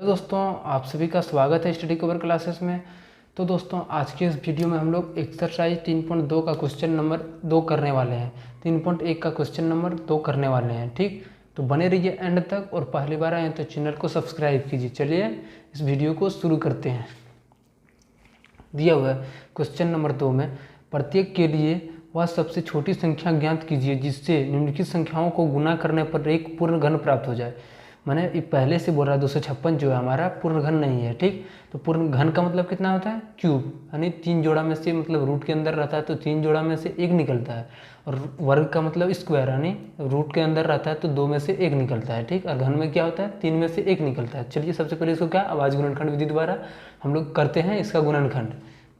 दोस्तों, आप सभी का स्वागत है स्टडी कवर क्लासेस में। तो दोस्तों, आज के इस वीडियो में हम लोग एक्सरसाइज 3.2 का क्वेश्चन नंबर 2 करने वाले हैं। 3.1 का क्वेश्चन नंबर 2 करने वाले हैं। ठीक, तो बने रहिए एंड तक, और पहली बार आए तो चैनल को सब्सक्राइब कीजिए। चलिए इस वीडियो को शुरू करते हैं। दिया हुआ है क्वेश्चन नंबर 2 में, प्रत्येक के लिए वह सबसे छोटी संख्या ज्ञात कीजिए जिससे निम्नलिखित संख्याओं को गुना करने पर एक पूर्ण घन प्राप्त हो जाए। मैंने पहले से बोल रहा है 256 जो है हमारा पूर्ण घन नहीं है। ठीक, तो पूर्ण घन का मतलब कितना होता है? क्यूब, यानी 3 जोड़ा में से, मतलब रूट के अंदर रहता है तो 3 जोड़ा में से 1 निकलता है। और वर्ग का मतलब स्क्वायर, यानी रूट के अंदर रहता है तो 2 में से 1 निकलता है। ठीक, और घन में क्या होता है? 3 में से 1 निकलता है। चलिए सबसे पहले इसको क्या अभाज्य गुणनखंड विधि द्वारा हम लोग करते हैं इसका गुणनखंड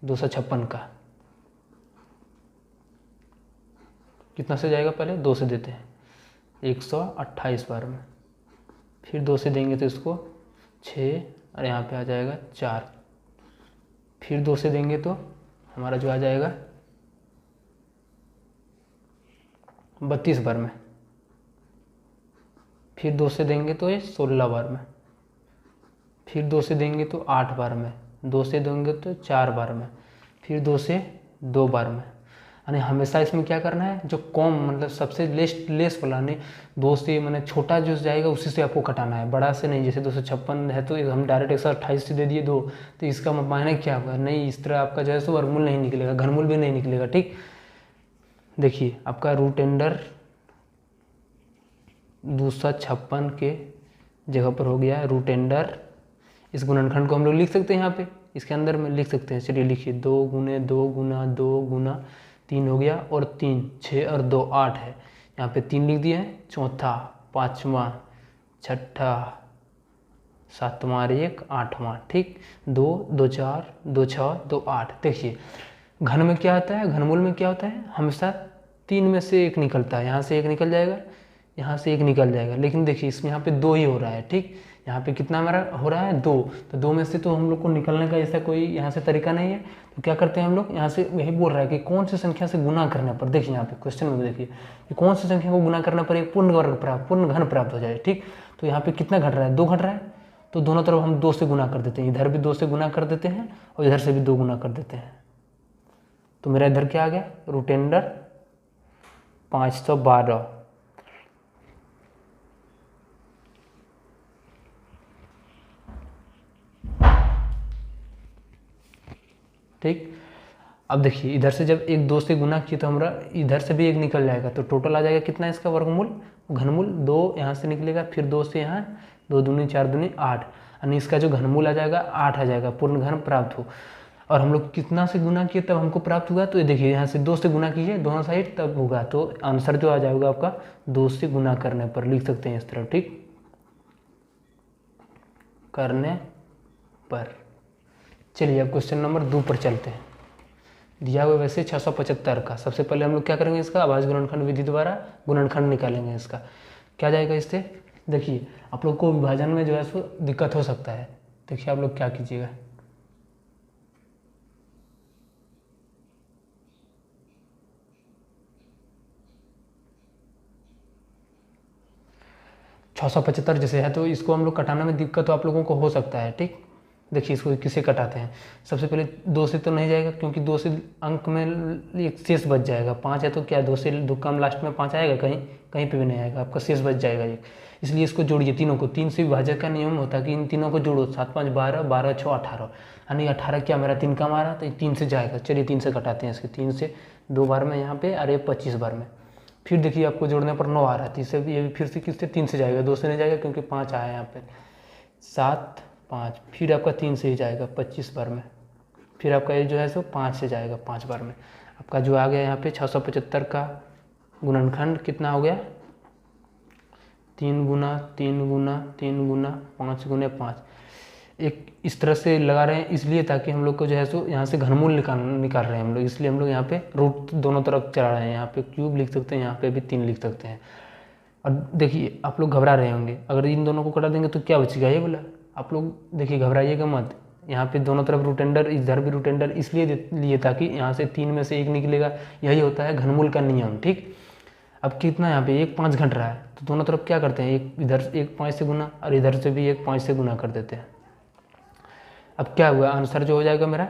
256 का। कितना से जाएगा? पहले 2 से देते हैं, 128 बार में, फिर 2 से देंगे तो इसको 6 और यहाँ पे आ जाएगा 4, फिर 2 से देंगे तो हमारा जो आ जाएगा 32 बार में, फिर 2 से देंगे तो ये 16 बार में, फिर 2 से देंगे तो 8 बार में, 2 से देंगे तो 4 बार में, फिर 2 से 2 बार में। यानी हमेशा इसमें क्या करना है? जो कॉम मतलब सबसे लेस वाला, नहीं 2 से मैंने छोटा जो जाएगा उसी से आपको कटाना है, बड़ा से नहीं। जैसे 256 है तो हम डायरेक्ट 128 से दे दिए 2, तो इसका मायने क्या होगा? नहीं, इस तरह आपका जो है सो वर्गमूल नहीं निकलेगा, घनमूल भी नहीं निकलेगा। ठीक, देखिए आपका रूट अंडर 256 के जगह पर हो गया रूट अंडर। इस गुणनखंड को हम लोग लिख सकते हैं, यहाँ पे इसके अंदर में लिख सकते हैं। चलिए लिखिए, 2 गुने 2 गुना 2 गुना 3 हो गया, और 3 6 और 2 8 है। यहाँ पे 3 लिख दिए हैं, चौथा, पाँचवा, छठा, सातवां और 1 आठवां। ठीक, 2 2 4 2 6 2 8। देखिए घन में क्या होता है? घनमूल में क्या होता है? हमेशा 3 में से 1 निकलता है। यहाँ से 1 निकल जाएगा, यहाँ से 1 निकल जाएगा, लेकिन देखिए इसमें यहाँ पे 2 ही हो रहा है। ठीक, यहाँ पे कितना हमारा हो रहा है? 2। तो 2 में से तो हम लोग को निकलने का ऐसा कोई यहाँ से तरीका नहीं है। तो क्या करते हैं हम लोग? यहाँ से यही बोल रहा है कि कौन सी संख्या से गुना करने पर, देखिए यहाँ पे क्वेश्चन में देखिए कि कौन सी संख्या को गुना करने पर एक पूर्ण घन प्राप्त हो जाए। ठीक, तो यहाँ पे कितना घट रहा है? 2 घट रहा है, तो दोनों तरफ हम 2 से गुना कर देते हैं। इधर भी 2 से गुना कर देते हैं और इधर से भी 2 गुना कर देते हैं। तो मेरा इधर क्या आ गया? Root under 512। ठीक, अब देखिए इधर से जब 1 2 से गुना किया तो हमारा इधर से भी 1 निकल जाएगा, तो टोटल आ जाएगा कितना इसका वर्गमूल, घनमूल 2 यहाँ से निकलेगा, फिर 2 से यहाँ 2 दूनी 4 दूनी 8, यानी इसका जो घनमूल आ जाएगा 8 आ जाएगा, पूर्ण घन प्राप्त हो। और हम लोग कितना से गुना किए तब हमको प्राप्त हुआ? तो ये देखिए यहाँ से 2 से गुना कीजिए दोनों साइड, तब होगा। तो आंसर जो आ जाएगा आपका 2 से गुना करने पर, लिख सकते हैं इस तरह। ठीक, करने पर। चलिए अब क्वेश्चन नंबर 2 पर चलते हैं। दिया हुआ वैसे 675 का। सबसे पहले हम लोग क्या करेंगे? इसका अभाज्य गुणनखंड विधि द्वारा गुणनखंड निकालेंगे। इसका क्या जाएगा इससे? देखिए आप लोग को विभाजन में जो है सो दिक्कत हो सकता है। देखिए आप लोग क्या कीजिएगा, $675 जैसे है तो इसको हम लोग कटाने में दिक्कत तो आप लोगों को हो सकता है। ठीक, देखिए इसको किसे कटाते हैं? सबसे पहले 2 से तो नहीं जाएगा, क्योंकि 2 से अंक में एक शेष बच जाएगा। 5 है तो क्या 2 से 2 कम लास्ट में 5 आएगा? कहीं कहीं पे भी नहीं आएगा, आपका शेष बच जाएगा एक। इसलिए इसको जोड़िए तीनों को। 3 से विभाजक का नियम होता है कि इन तीनों को जोड़ो, 7 5 12 12 6 18, यानी 18 क्या मेरा 3 कम आ रहा, तो 3 से जाएगा। चलिए 3 से कटाते हैं इसके, 3 से 2 बार में यहाँ पे, अरे 25 बार में। फिर देखिए आपको जोड़ने पर 9 आ रहा है, तो इससे ये भी फिर से किससे? 3 से जाएगा, 2 से नहीं जाएगा क्योंकि 5 आया यहाँ पे। 7 5, फिर आपका 3 से ही जाएगा 25 बार में, फिर आपका ये जो है सो 5 से जाएगा 5 बार में। आपका जो आ गया यहाँ पे 675 का गुणनखंड कितना हो गया? 3 गुना 3 गुना 3 गुना 5 गुने 5। एक इस तरह से लगा रहे हैं इसलिए ताकि हम लोग को जो है सो यहाँ से घनमूल निकाल रहे हैं हम लोग, इसलिए हम लोग यहाँ पे रूट दोनों तरफ चला रहे हैं। यहाँ पे क्यूब लिख सकते हैं, यहाँ पे भी 3 लिख सकते हैं। और देखिए आप लोग घबरा रहे होंगे, अगर इन दोनों को कटा देंगे तो क्या बचेगा ये बोला। आप लोग देखिए घबराइएगा मत, यहाँ पे दोनों तरफ रूट अंडर, इधर भी रूट अंडर इसलिए लिए ताकि यहाँ से 3 में से 1 निकलेगा। यही होता है घनमूल का नियम। ठीक, अब कितना यहाँ पे 1 5 घट रहा है, तो दोनों तरफ क्या करते हैं? एक इधर 1 5 से गुना और इधर से भी 1 5 से गुना कर देते हैं। अब क्या हुआ, आंसर जो हो जाएगा मेरा,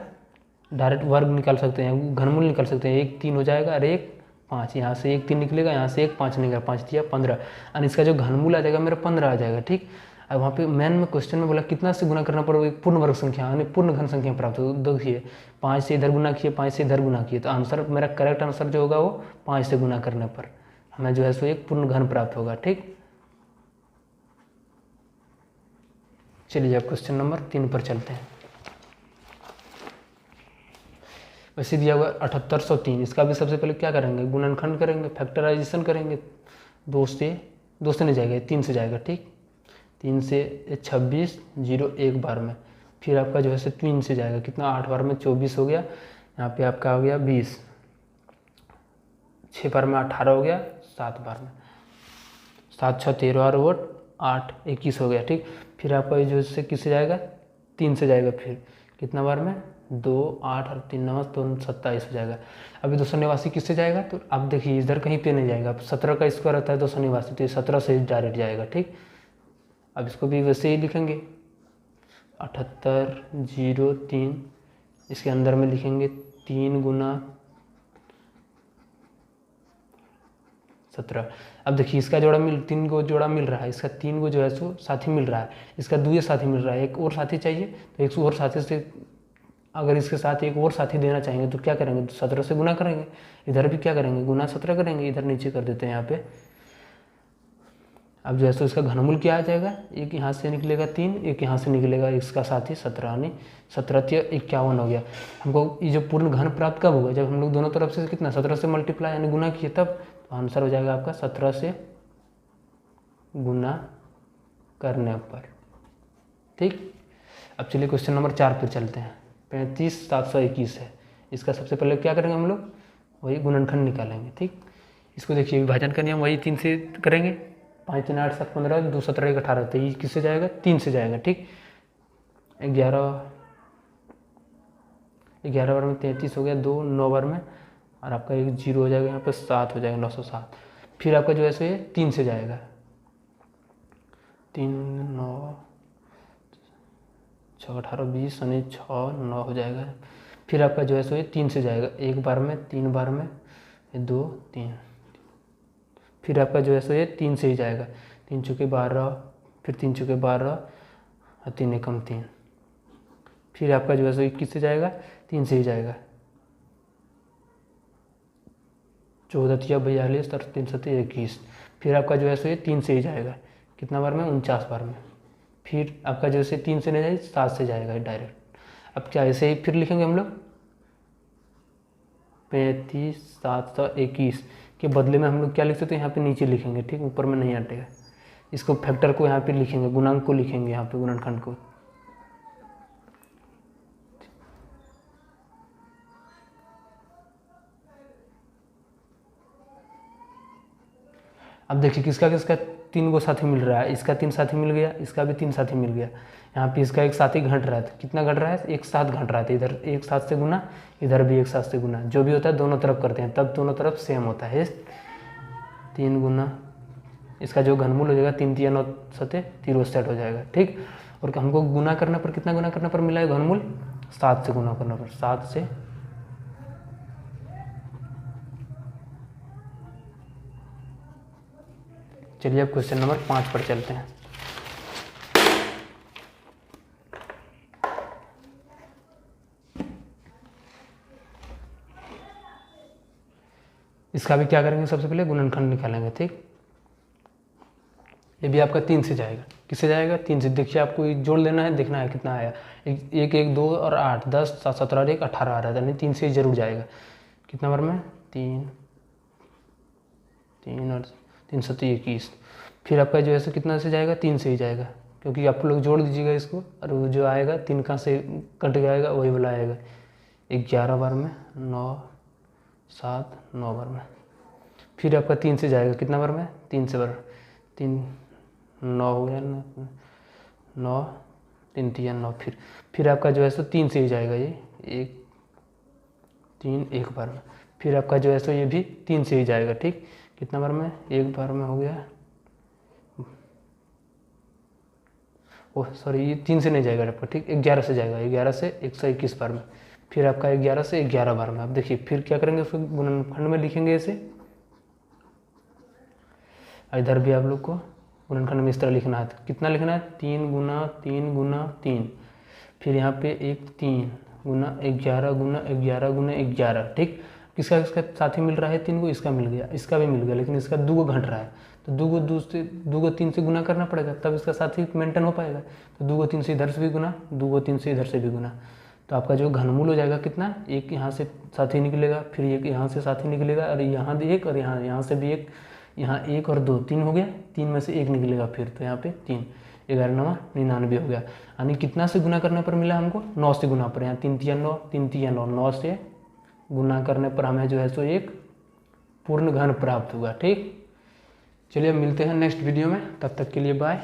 डायरेक्ट वर्ग निकाल सकते हैं, घनमूल निकाल सकते हैं। 1 3 हो जाएगा और 1 5, यहाँ से 1 3 निकलेगा, यहाँ से 1 5 निकलेगा, 5 दिया 15, और इसका जो घनमूल आ जाएगा मेरा 15 आ जाएगा। ठीक, अब वहाँ पे मेन में क्वेश्चन में बोला कितना से गुना करना पड़ेगा, एक पूर्ण वर्ग संख्या यानी पूर्ण घन संख्या प्राप्त हो। देखिए 5 से इधर गुना किए, 5 से इधर गुना किए, तो आंसर मेरा करेक्ट आंसर जो होगा वो 5 से गुना करने पर हमें जो है सो एक पूर्ण घन प्राप्त होगा। ठीक, चलिए अब क्वेश्चन नंबर 3 पर चलते हैं। वैसे दिया हुआ 7803, इसका भी सबसे पहले क्या करेंगे, गुणनखंड करेंगे, फैक्टराइजेशन करेंगे। 2 से नहीं जाएगा, 3 से जाएगा। ठीक, 3 से 26 0 1 बार में, फिर आपका जो है सो 3 से जाएगा, कितना 8 बार में 24 हो गया, यहाँ पे आपका हो गया 20, 6 बार में 18 हो गया, 7 बार में 7 6 13 और वोट 8 21 हो गया। ठीक, फिर आपका जो है किससे जाएगा, 3 से जाएगा, फिर कितना बार में 2 8 और 3 9 2 27 हो जाएगा। अभी 289 किससे जाएगा, तो आप देखिए इधर कहीं पे नहीं जाएगा, 17 का स्क्वायर रहता है 289, तो ये 17 से डायरेक्ट जाएगा। ठीक, अब इसको भी वैसे ही लिखेंगे 7803, इसके अंदर में लिखेंगे 3 गुना 17। अब देखिए इसका जोड़ा 3 को जोड़ा मिल रहा है, इसका 3 को जो है सो साथी मिल रहा है, इसका 2 साथी मिल रहा है, एक और साथी चाहिए, तो एक और साथी से अगर इसके साथ एक और साथी देना चाहेंगे तो क्या करेंगे, तो 17 से गुना करेंगे, इधर भी क्या करेंगे, गुना 17 करेंगे, इधर नीचे कर देते हैं यहाँ पे। अब जो है सो इसका घनमूल क्या आ जाएगा, एक यहाँ से निकलेगा 3, एक यहाँ से निकलेगा इसका साथी 17, यानी 17 51 हो गया। हमको ये जो पूर्ण घन प्राप्त कब होगा, जब हम लोग दोनों तरफ से कितना 17 से मल्टीप्लाई यानी गुना किए, तब तो आंसर हो जाएगा आपका 17 से गुना करने पर। ठीक, अब चलिए क्वेश्चन नंबर 4 पर चलते हैं। 35 721 है, इसका सबसे पहले क्या करेंगे हम लोग, वही गुणनखंड निकालेंगे। ठीक, इसको देखिए विभाजन का नियम वही 3 से करेंगे, 5 3 8 7 15 2 17 1 18, तो ये किससे जाएगा, 3 से जाएगा। ठीक, 11 बार में 33 हो गया, 2 9 बार में, और आपका एक 0 हो जाएगा, यहाँ पे 7 हो जाएगा 907। फिर आपका जो है सो ये 3 से जाएगा, 3 9 6 18 20 यानी 6 9 हो जाएगा। फिर आपका जो है सो ये 3 से जाएगा, 1 बार में 3 बार में 2 3, फिर आपका जो है सो ये 3 से ही जाएगा, 3 चौके 12, फिर 3 चौके 12 और 3 एकम 3, फिर आपका जो है सो 21 से जाएगा, 3 से ही जाएगा, 14 3 42 और 3 7 21, फिर आपका जो है सो ये 3 से ही जाएगा, कितना बार में 49 बार में, फिर आपका जो है 3 से नहीं जाएगा 7 से जाएगा डायरेक्ट। अब क्या ऐसे ही फिर लिखेंगे हम लोग 35 721 के बदले में हम लोग क्या लिख सकते हैं, यहाँ पे नीचे लिखेंगे। ठीक, ऊपर में नहीं हटेगा, इसको फैक्टर को यहाँ पे लिखेंगे, गुणांक को लिखेंगे यहाँ पे, गुणनखंड को। अब देखिए किसका किसका 3 को साथी मिल रहा है, इसका 3 साथी मिल गया, इसका भी 3 साथी मिल गया, यहाँ पे इसका एक साथी घट रहा है, कितना घट रहा है, एक साथ घट रहा है, इधर एक साथ से गुना, इधर भी एक साथ से गुना, जो भी होता है दोनों तरफ करते हैं, तब दोनों तरफ सेम होता है। 3 गुना इसका जो घनमूल हो जाएगा 3 3 9 7 63 हो जाएगा। ठीक, और हमको गुना करने पर कितना गुना करने पर मिला है घनमूल, 7 से गुना करने पर, 7 से। चलिए अब क्वेश्चन नंबर 5 पर चलते हैं। इसका भी क्या करेंगे, सबसे पहले गुणनखंड निकालेंगे। ठीक, ये भी आपका 3 से जाएगा, किससे जाएगा, 3 से। देखिए आपको जोड़ लेना है, देखना है कितना आया, 1 1 2 और 8 10 7 17 और 1 18 आ रहा था, यानी 3 से जरूर जाएगा, कितना बार में 3 3 और 3 7 21, फिर आपका जो है सो कितना से जाएगा, 3 से ही जाएगा, क्योंकि आप लोग जोड़ दीजिएगा इसको, और वो जो आएगा 3 का से कट जाएगा, वही वाला आएगा। 11 बार में 9 7 9 बार में, फिर आपका 3 से जाएगा, कितना बार में 3 से बार, 3 9 हो गया, 9 3 3 9, फिर आपका जो है सो 3 से ही जाएगा, ये 1 3 1 बार में, फिर आपका जो है सो ये भी 3 से ही जाएगा। ठीक, कितना बार में, 1 बार में हो गया, ओह सॉरी, ये 3 से नहीं जाएगा आपका, ठीक, 11 से जाएगा, 11 से 121 बार में, फिर आपका 11 से 11 बार में। आप देखिए फिर क्या करेंगे, फिर गुणनखंड में लिखेंगे इसे। इधर भी आप लोग को गुणनखंड में इस तरह लिखना है। कितना लिखना है, 3 गुना 3 गुना 3, फिर यहाँ पे 3 गुना 11 गुना 11 गुना 11, ठीक। किसका किसका साथी मिल रहा है 3 को, इसका मिल गया, इसका भी मिल गया, लेकिन इसका 2 को घट रहा है, तो 2 को 3 से गुना करना पड़ेगा, तब इसका साथी मेंटेन हो पाएगा। तो 2 को 3 से इधर से भी गुना, 2 को 3 से इधर से भी गुना, तो आपका जो घनमूल हो जाएगा कितना, एक यहाँ से साथी निकलेगा, फिर एक यहाँ से साथी निकलेगा, और यहाँ भी एक, और यहाँ से भी एक, यहाँ 1 और 2 3 हो गया, 3 में से 1 निकलेगा फिर, तो यहाँ पे 3, 11 9 99 हो गया। यानी कितना से गुना करने पर मिला हमको, 9 से गुना पर, यहाँ 3 3 9, 3 3 9, 9 से गुना करने पर हमें जो है सो एक पूर्ण घन प्राप्त हुआ, ठीक। चलिए मिलते हैं नेक्स्ट वीडियो में, तब तक के लिए बाय।